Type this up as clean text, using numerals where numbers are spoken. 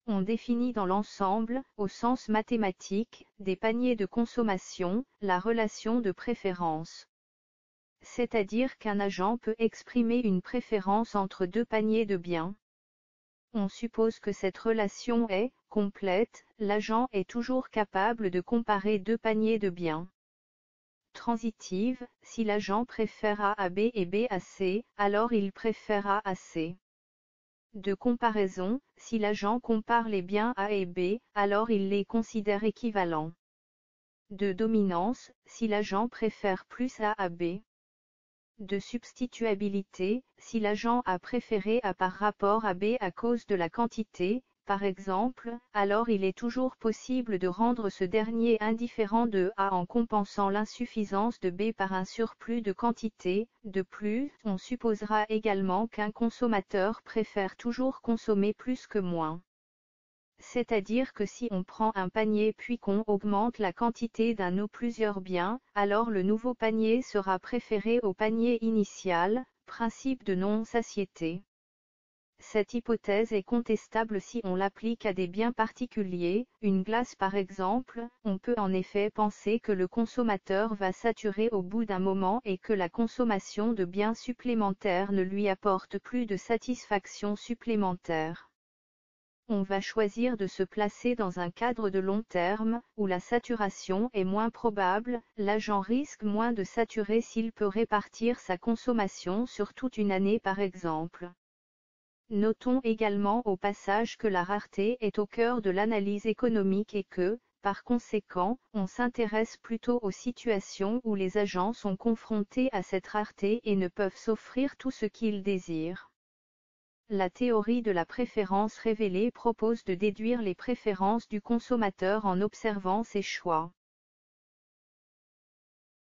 On définit dans l'ensemble, au sens mathématique, des paniers de consommation, la relation de préférence. C'est-à-dire qu'un agent peut exprimer une préférence entre deux paniers de biens. On suppose que cette relation est complète, l'agent est toujours capable de comparer deux paniers de biens. Transitive, si l'agent préfère A à B et B à C, alors il préfère A à C. De comparaison, si l'agent compare les biens A et B, alors il les considère équivalents. De dominance, si l'agent préfère plus A à B. De substituabilité, si l'agent a préféré A par rapport à B à cause de la quantité, par exemple, alors il est toujours possible de rendre ce dernier indifférent de A en compensant l'insuffisance de B par un surplus de quantité. De plus, on supposera également qu'un consommateur préfère toujours consommer plus que moins. C'est-à-dire que si on prend un panier puis qu'on augmente la quantité d'un ou plusieurs biens, alors le nouveau panier sera préféré au panier initial, principe de non-satiété. Cette hypothèse est contestable si on l'applique à des biens particuliers, une glace par exemple, on peut en effet penser que le consommateur va saturer au bout d'un moment et que la consommation de biens supplémentaires ne lui apporte plus de satisfaction supplémentaire. On va choisir de se placer dans un cadre de long terme, où la saturation est moins probable, l'agent risque moins de saturer s'il peut répartir sa consommation sur toute une année par exemple. Notons également au passage que la rareté est au cœur de l'analyse économique et que, par conséquent, on s'intéresse plutôt aux situations où les agents sont confrontés à cette rareté et ne peuvent s'offrir tout ce qu'ils désirent. La théorie de la préférence révélée propose de déduire les préférences du consommateur en observant ses choix.